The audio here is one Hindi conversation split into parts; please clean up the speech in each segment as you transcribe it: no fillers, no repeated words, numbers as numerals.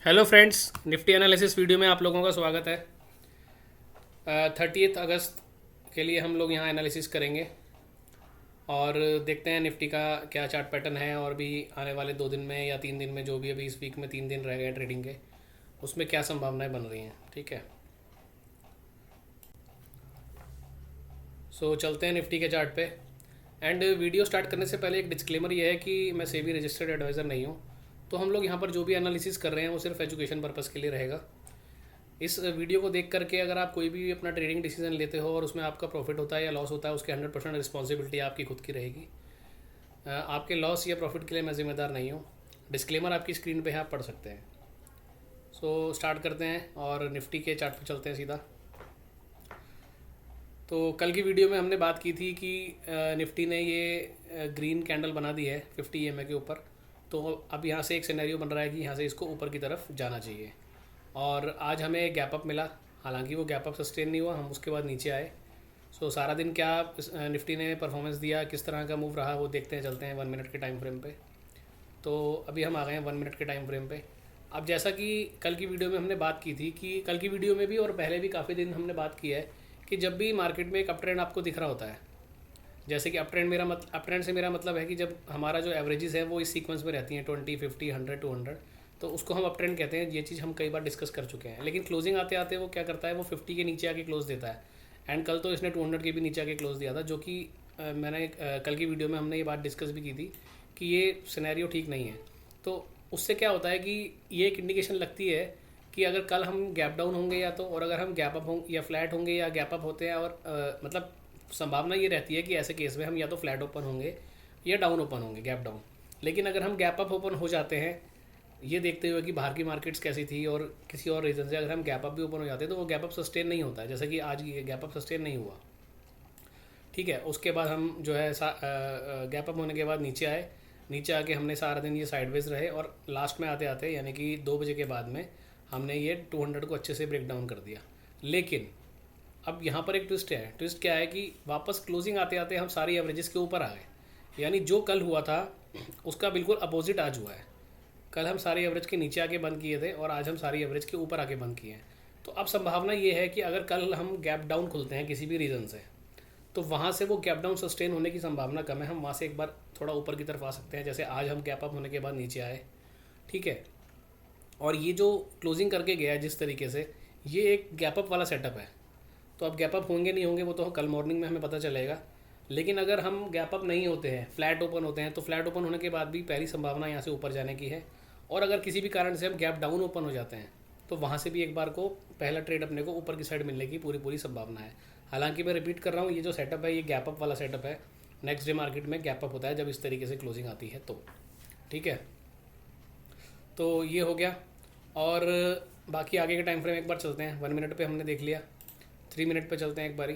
Hello friends, Nifty analysis video में आप लोगों का स्वागत है। 30 अगस्त के लिए हम लोग यहाँ एनालिसिस करेंगे और देखते हैं निफ्टी का क्या चार्ट पैटर्न है और भी आने वाले 2 दिन में या 3 दिन में, जो भी अभी इस वीक में 3 दिन रह गए ट्रेडिंग के, उसमें क्या संभावनाएं बन रही हैं। ठीक है, सो चलते हैं निफ्टी के चार्ट पे। एंड वीडियो स्टार्ट करने से पहले एक डिस्क्लेमर ये है कि मैं सेबी रजिस्टर्ड एडवाइज़र नहीं हूँ, तो हम लोग यहाँ पर जो भी एनालिसिस कर रहे हैं वो सिर्फ एजुकेशन पर्पज़ के लिए रहेगा। इस वीडियो को देख करके अगर आप कोई भी अपना ट्रेडिंग डिसीजन लेते हो और उसमें आपका प्रॉफिट होता है या लॉस होता है, उसके 100% रिस्पॉन्सिबिलिटी आपकी खुद की रहेगी। आपके लॉस या प्रॉफिट के लिए मैं जिम्मेदार नहीं हूँ। डिस्क्लेमर आपकी स्क्रीन पे है, आप पढ़ सकते हैं। सो स्टार्ट करते हैं और निफ्टी के चार्ट पे चलते हैं सीधा। तो कल की वीडियो में हमने बात की थी कि निफ्टी ने ये ग्रीन कैंडल बना दी है 50 EMA के ऊपर। तो अब यहाँ से एक सिनेरियो बन रहा है कि यहाँ से इसको ऊपर की तरफ जाना चाहिए, और आज हमें एक गैप अप मिला। हालांकि वो गैप अप सस्टेन नहीं हुआ, हम उसके बाद नीचे आए। सो सारा दिन क्या निफ्टी ने परफॉर्मेंस दिया, किस तरह का मूव रहा, वो देखते हैं। चलते हैं 1 मिनट के टाइम फ्रेम पे। तो अभी हम आ गए हैं 1 मिनट के टाइम फ्रेम पे। अब जैसा कि कल की वीडियो में हमने बात की थी, कि कल की वीडियो में भी और पहले भी काफ़ी दिन हमने बात की है कि जब भी मार्केट में एक अप ट्रेंड आपको दिख रहा होता है, जैसे कि अप ट्रेंड से मेरा मतलब है कि जब हमारा जो एवरेजेस है वो इस सीक्वेंस में रहती हैं 20, 50, 100, 200, तो उसको हम अप ट्रेंड कहते हैं। ये चीज़ हम कई बार डिस्कस कर चुके हैं। लेकिन क्लोजिंग आते आते वो क्या करता है, वो 50 के नीचे आके क्लोज देता है। एंड कल तो इसने 200 के भी नीचे आके क्लोज दिया था, जो कि मैंने कल की वीडियो में हमने ये बात डिस्कस भी की थी कि ये सिनेरियो ठीक नहीं है। तो उससे क्या होता है कि ये एक इंडिकेशन लगती है कि अगर कल हम गैप डाउन होंगे या तो, और अगर हम गैप अप होंगे या फ्लैट होंगे या गैप अप होते हैं, और मतलब संभावना ये रहती है कि ऐसे केस में हम या तो फ्लैट ओपन होंगे या डाउन ओपन होंगे, गैप डाउन। लेकिन अगर हम गैप अप ओपन हो जाते हैं, ये देखते हुए कि बाहर की मार्केट्स कैसी थी और किसी और रीज़न से अगर हम गैप अप भी ओपन हो जाते हैं, तो वो गैप अप सस्टेन नहीं होता है। जैसे कि आज ये गैप अप सस्टेन नहीं हुआ। ठीक है, उसके बाद हम जो है गैप अप होने के बाद नीचे आए। नीचे आके हमने सारा दिन ये साइडवेज रहे, और लास्ट में आते आते यानी कि 2 बजे के बाद में हमने ये 200 को अच्छे से ब्रेक डाउन कर दिया। लेकिन अब यहाँ पर एक ट्विस्ट है। ट्विस्ट क्या है कि वापस क्लोजिंग आते आते हम सारी एवरेजेस के ऊपर आ गए। यानी जो कल हुआ था उसका बिल्कुल अपोजिट आज हुआ है। कल हम सारी एवरेज के नीचे आके बंद किए थे और आज हम सारी एवरेज के ऊपर आके बंद किए हैं। तो अब संभावना ये है कि अगर कल हम गैप डाउन खुलते हैं किसी भी रीज़न से, तो वहाँ से वो गैप डाउन सस्टेन होने की संभावना कम है। हम वहाँ से एक बार थोड़ा ऊपर की तरफ आ सकते हैं, जैसे आज हम गैप अप होने के बाद नीचे आए। ठीक है, और ये जो क्लोजिंग करके गया जिस तरीके से, ये एक गैप अप वाला सेटअप है। तो अब गैप अप होंगे नहीं होंगे वो तो कल मॉर्निंग में हमें पता चलेगा। लेकिन अगर हम गैप अप नहीं होते हैं, फ्लैट ओपन होते हैं, तो फ्लैट ओपन होने के बाद भी पहली संभावना यहाँ से ऊपर जाने की है। और अगर किसी भी कारण से हम गैप डाउन ओपन हो जाते हैं, तो वहाँ से भी एक बार को पहला ट्रेड अपने को ऊपर की साइड मिलने की पूरी पूरी संभावना है। हालांकि मैं रिपीट कर रहा हूँ, ये जो सेटअप है ये गैप अप वाला सेटअप है। नेक्स्ट डे मार्केट में गैप अप होता है जब इस तरीके से क्लोजिंग आती है तो। ठीक है, तो ये हो गया। और बाकी आगे के टाइम फ्रेम एक बार चलते हैं। 1 मिनट पे हमने देख लिया, 3 मिनट पे चलते हैं एक बारी।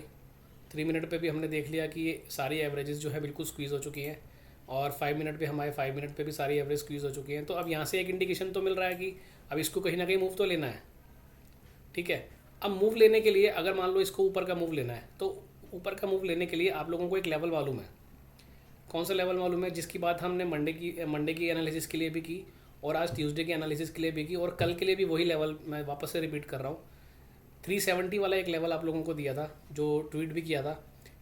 3 मिनट पे भी हमने देख लिया कि ये सारी एवरेजेस जो है बिल्कुल स्क्वीज़ हो चुकी हैं, और 5 मिनट पे हमारे 5 मिनट पे भी सारी एवरेज स्क्वीज़ हो चुकी हैं। तो अब यहाँ से एक इंडिकेशन तो मिल रहा है कि अब इसको कहीं ना कहीं मूव तो लेना है। ठीक है, अब मूव लेने के लिए अगर मान लो इसको ऊपर का मूव लेना है, तो ऊपर का मूव लेने के लिए आप लोगों को एक लेवल मालूम है। कौन सा लेवल मालूम है? जिसकी बात हमने मंडे की एनालिसिस के लिए भी की, और आज ट्यूसडे की एनालिसिस के लिए भी की, और कल के लिए भी वही लेवल मैं वापस से रिपीट कर रहा हूँ। 370 वाला एक लेवल आप लोगों को दिया था, जो ट्वीट भी किया था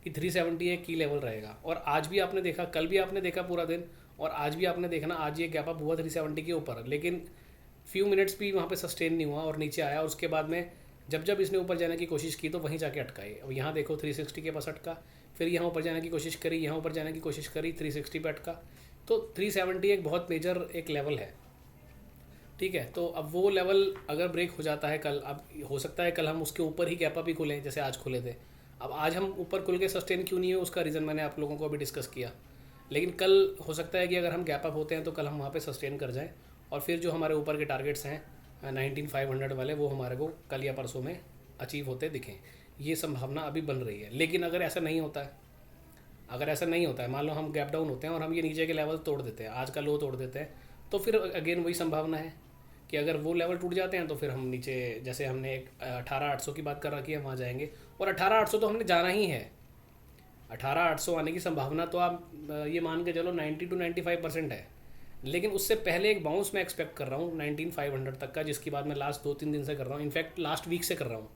कि 370 एक की लेवल रहेगा। और आज भी आपने देखा, कल भी आपने देखा पूरा दिन, और आज भी आपने देखना, आज ये गैप अप हुआ 370 के ऊपर। लेकिन फ्यू मिनट्स भी वहाँ पे सस्टेन नहीं हुआ और नीचे आया। और उसके बाद में जब इसने ऊपर जाने की कोशिश की तो वहीं जाके अटका है। अब यहाँ देखो 360 के पास अटका, फिर यहाँ ऊपर जाने की कोशिश करी, यहाँ ऊपर जाने की कोशिश करी, 360 पे अटका। तो 370 एक बहुत मेजर एक लेवल है। ठीक है, तो अब वो लेवल अगर ब्रेक हो जाता है कल, अब हो सकता है कल हम उसके ऊपर ही गैप अप ही खुलें जैसे आज खुले थे। अब आज हम ऊपर खुल के सस्टेन क्यों नहीं है, उसका रीज़न मैंने आप लोगों को अभी डिस्कस किया। लेकिन कल हो सकता है कि अगर हम गैप अप होते हैं तो कल हम वहाँ पे सस्टेन कर जाएं, और फिर जो हमारे ऊपर के टारगेट्स हैं 19,500 वाले, वो हमारे को कल या परसों में अचीव होते दिखें। ये संभावना अभी बन रही है। लेकिन अगर ऐसा नहीं होता है, अगर ऐसा नहीं होता है, मान लो हम गैप डाउन होते हैं और हम ये नीचे के लेवल तोड़ देते हैं, आज का लो तोड़ देते हैं, तो फिर अगेन वही संभावना है कि अगर वो लेवल टूट जाते हैं तो फिर हम नीचे, जैसे हमने एक 18,800 की बात कर रखी है, वहाँ जाएंगे। और 18,800 तो हमने जाना ही है। 18,800 आने की संभावना तो आप ये मान के चलो 90 to 95% है। लेकिन उससे पहले एक बाउंस मैं एक्सपेक्ट कर रहा हूँ 19,500 तक का, जिसकी बात मैं लास्ट 2-3 दिन से कर रहा हूँ, इनफैक्ट लास्ट वीक से कर रहा हूँ।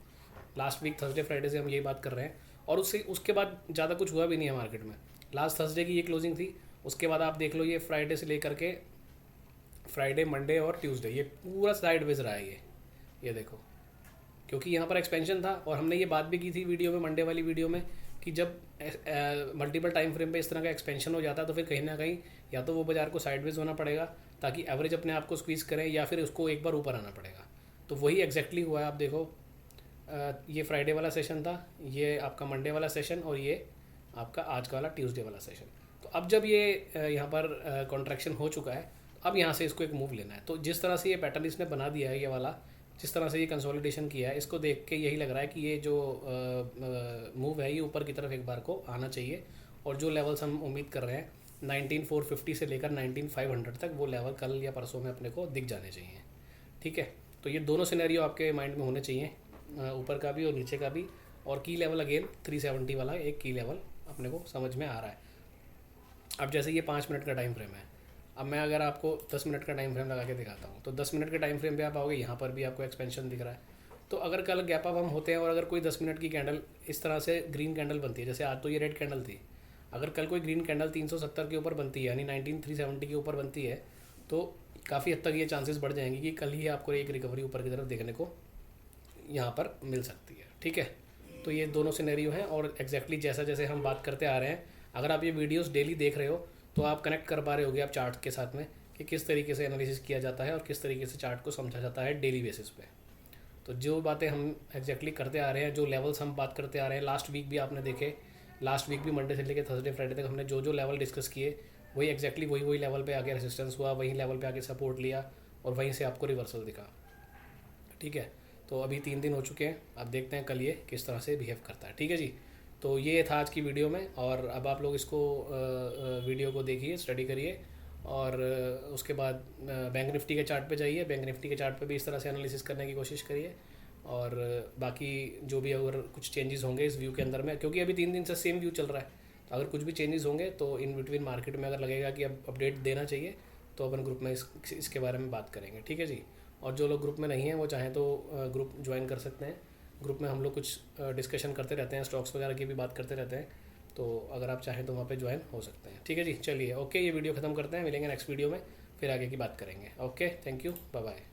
लास्ट वीक थर्सडे फ्राइडे से हम यही बात कर रहे हैं, और उससे उसके बाद ज़्यादा कुछ हुआ भी नहीं है मार्केट में। लास्ट थर्सडे की ये क्लोजिंग थी, उसके बाद आप देख लो ये फ्राइडे से लेकर के फ्राइडे, मंडे और ट्यूसडे ये पूरा साइड वेज रहा है ये देखो। क्योंकि यहाँ पर एक्सपेंशन था, और हमने ये बात भी की थी वीडियो में, मंडे वाली वीडियो में, कि जब मल्टीपल टाइम फ्रेम पे इस तरह का एक्सपेंशन हो जाता है तो फिर कहीं ना कहीं या तो वो बाजार को साइडवेज होना पड़ेगा ताकि एवरेज अपने आप को स्क्वीज़ करें, या फिर उसको एक बार ऊपर आना पड़ेगा। तो वही एग्जैक्टली हुआ है। आप देखो ये फ्राइडे वाला सेशन था, ये आपका मंडे वाला सेशन, और ये आपका आज का वाला ट्यूसडे वाला सेशन। तो अब जब ये यहाँ पर कॉन्ट्रैक्शन हो चुका है, अब यहाँ से इसको एक मूव लेना है। तो जिस तरह से ये पैटर्न इसने बना दिया है, ये वाला जिस तरह से ये कंसोलिडेशन किया है, इसको देख के यही लग रहा है कि ये जो मूव है ये ऊपर की तरफ एक बार को आना चाहिए। और जो लेवल्स हम उम्मीद कर रहे हैं 19,450 से लेकर 19,500 तक, वो लेवल कल या परसों में अपने को दिख जाने चाहिए। ठीक है, तो ये दोनों सिनेरियो आपके माइंड में होने चाहिए, ऊपर का भी और नीचे का भी। और की लेवल अगेन 370 वाला एक की लेवल अपने को समझ में आ रहा है। अब जैसे ये 5 मिनट का टाइम फ्रेम है, अब मैं अगर आपको 10 मिनट का टाइम फ्रेम लगा के दिखाता हूँ, तो 10 मिनट के टाइम फ्रेम पे आप आओगे, यहाँ पर भी आपको एक्सपेंशन दिख रहा है। तो अगर कल गैप अप हम होते हैं और अगर कोई 10 मिनट की कैंडल इस तरह से ग्रीन कैंडल बनती है, जैसे आज तो ये रेड कैंडल थी, अगर कल कोई ग्रीन कैंडल 370 के ऊपर बनती है, यानी 19,370 के ऊपर बनती है, तो काफ़ी हद तक ये चांसेस बढ़ जाएंगे कि कल ही आपको एक रिकवरी ऊपर की तरफ देखने को यहाँ पर मिल सकती है। ठीक है, तो ये दोनों सिनेरियो हैं, और एग्जैक्टली जैसा जैसे हम बात करते आ रहे हैं, अगर आप ये वीडियोस डेली देख रहे हो तो आप कनेक्ट कर पा रहे होगे आप चार्ट के साथ में, कि किस तरीके से एनालिसिस किया जाता है और किस तरीके से चार्ट को समझा जाता है डेली बेसिस पे। तो जो बातें हम एग्जैक्टली करते आ रहे हैं, जो लेवल्स हम बात करते आ रहे हैं, लास्ट वीक भी आपने देखे, लास्ट वीक भी मंडे से लेकर थर्सडे फ्राइडे तक हमने जो जो लेवल डिस्कस किए, वही एग्जैक्टली वही लेवल पे आके रेजिस्टेंस हुआ, वही लेवल पे आके सपोर्ट लिया, और वहीं से आपको रिवर्सल दिखा। ठीक है, तो अभी 3 दिन हो चुके हैं, अब देखते हैं कल ये किस तरह से बिहेव करता है। ठीक है जी, तो ये था आज की वीडियो में, और अब आप लोग इसको वीडियो को देखिए, स्टडी करिए, और उसके बाद बैंक निफ्टी के चार्ट पे जाइए, बैंक निफ्टी के चार्ट पे भी इस तरह से एनालिसिस करने की कोशिश करिए। और बाकी जो भी अगर कुछ चेंजेस होंगे इस व्यू के अंदर में, क्योंकि अभी 3 दिन से सेम व्यू चल रहा है, तो अगर कुछ भी चेंजेस होंगे तो इन बिटवीन मार्केट में अगर लगेगा कि अब अपडेट देना चाहिए, तो अपन ग्रुप में इसके बारे में बात करेंगे। ठीक है जी, और जो लोग ग्रुप में नहीं हैं वो चाहें तो ग्रुप ज्वाइन कर सकते हैं। ग्रुप में हम लोग कुछ डिस्कशन करते रहते हैं, स्टॉक्स वगैरह की भी बात करते रहते हैं, तो अगर आप चाहें तो वहाँ पे ज्वाइन हो सकते हैं। ठीक है जी, चलिए ओके, ये वीडियो ख़त्म करते हैं, मिलेंगे नेक्स्ट वीडियो में, फिर आगे की बात करेंगे। Okay, thank you, bye bye.